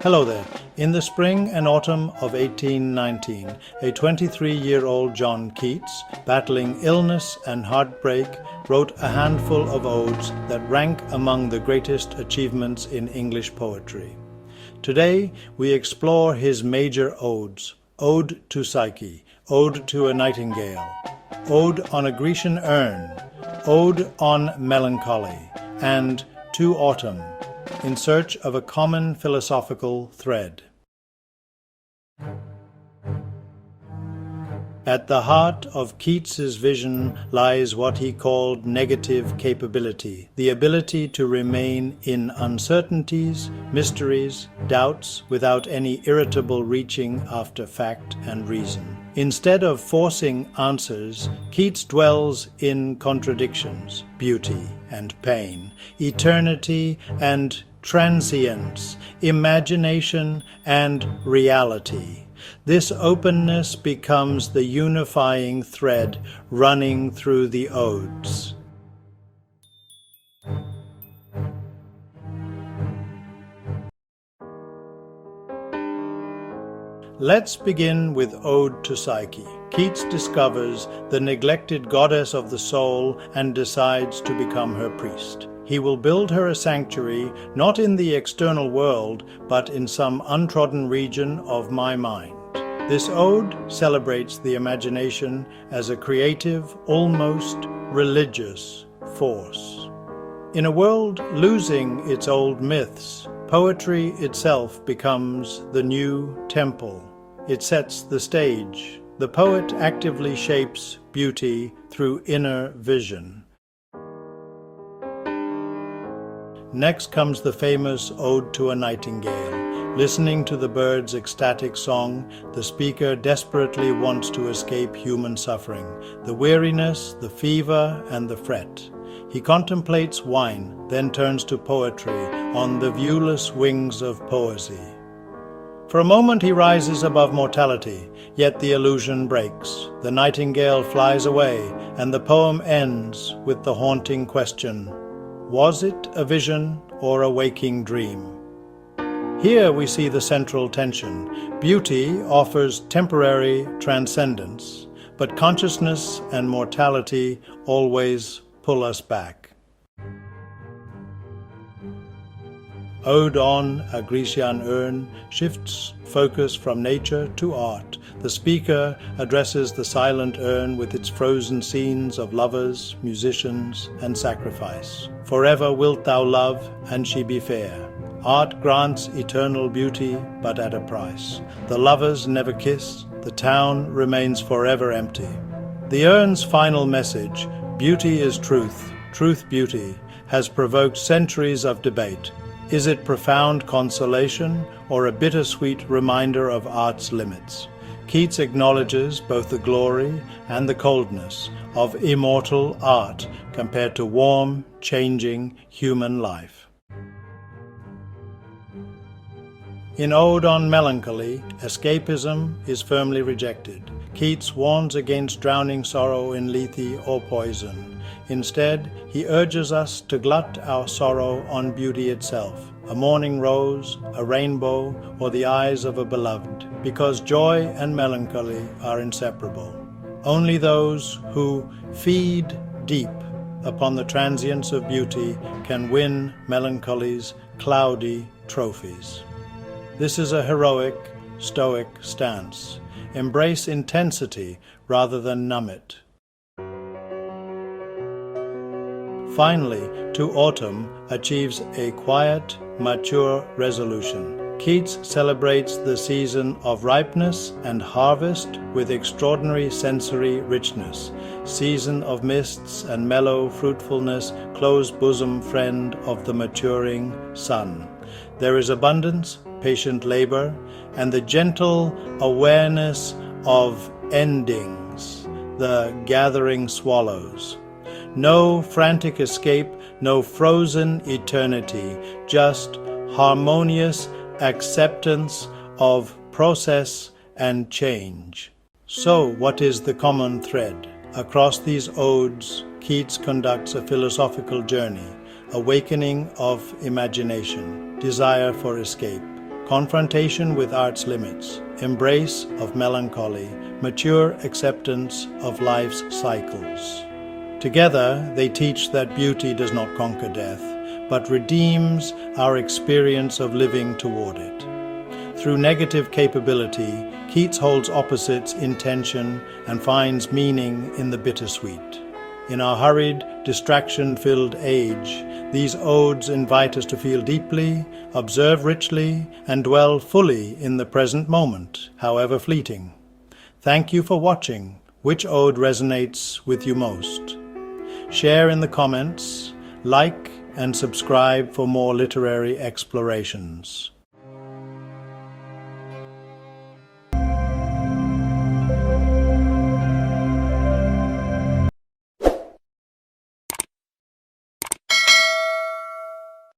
Hello there. In the spring and autumn of 1819, a 23-year-old John Keats, battling illness and heartbreak, wrote a handful of odes that rank among the greatest achievements in English poetry. Today, we explore his major odes: Ode to Psyche, Ode to a Nightingale, Ode on a Grecian Urn, Ode on Melancholy, and To Autumn, in search of a common philosophical thread. At the heart of Keats's vision lies what he called negative capability, the ability to remain in uncertainties, mysteries, doubts, without any irritable reaching after fact and reason. Instead of forcing answers, Keats dwells in contradictions, beauty and pain, eternity and transience, imagination and reality. This openness becomes the unifying thread running through the odes. Let's begin with Ode to Psyche. Keats discovers the neglected goddess of the soul and decides to become her priest. He will build her a sanctuary, not in the external world, but in some untrodden region of my mind. This ode celebrates the imagination as a creative, almost religious force. In a world losing its old myths, poetry itself becomes the new temple. It sets the stage. The poet actively shapes beauty through inner vision. Next comes the famous Ode to a Nightingale. Listening to the bird's ecstatic song, the speaker desperately wants to escape human suffering, the weariness, the fever, and the fret. He contemplates wine, then turns to poetry on the viewless wings of poesy. For a moment he rises above mortality, yet the illusion breaks. The nightingale flies away, and the poem ends with the haunting question: was it a vision or a waking dream? Here we see the central tension. Beauty offers temporary transcendence, but consciousness and mortality always pull us back. Ode on a Grecian Urn shifts focus from nature to art. The speaker addresses the silent urn with its frozen scenes of lovers, musicians, and sacrifice. Forever wilt thou love, and she be fair. Art grants eternal beauty, but at a price. The lovers never kiss, the town remains forever empty. The urn's final message, beauty is truth, truth beauty, has provoked centuries of debate. Is it profound consolation or a bittersweet reminder of art's limits? Keats acknowledges both the glory and the coldness of immortal art compared to warm, changing human life. In Ode on Melancholy, escapism is firmly rejected. Keats warns against drowning sorrow in lethe or poison. Instead, he urges us to glut our sorrow on beauty itself, a morning rose, a rainbow, or the eyes of a beloved, because joy and melancholy are inseparable. Only those who feed deep upon the transience of beauty can win melancholy's cloudy trophies. This is a heroic, stoic stance. Embrace intensity rather than numb it. Finally, To Autumn achieves a quiet, mature resolution. Keats celebrates the season of ripeness and harvest with extraordinary sensory richness. Season of mists and mellow fruitfulness, close bosom friend of the maturing sun. There is abundance, patient labor, and the gentle awareness of endings, the gathering swallows. No frantic escape, no frozen eternity, just harmonious acceptance of process and change. So, what is the common thread? Across these odes, Keats conducts a philosophical journey, awakening of imagination, desire for escape, confrontation with art's limits, embrace of melancholy, mature acceptance of life's cycles. Together, they teach that beauty does not conquer death, but redeems our experience of living toward it. Through negative capability, Keats holds opposites in tension and finds meaning in the bittersweet. In our hurried, distraction-filled age, these odes invite us to feel deeply, observe richly, and dwell fully in the present moment, however fleeting. Thank you for watching. Which ode resonates with you most? Share in the comments, like and subscribe for more literary explorations.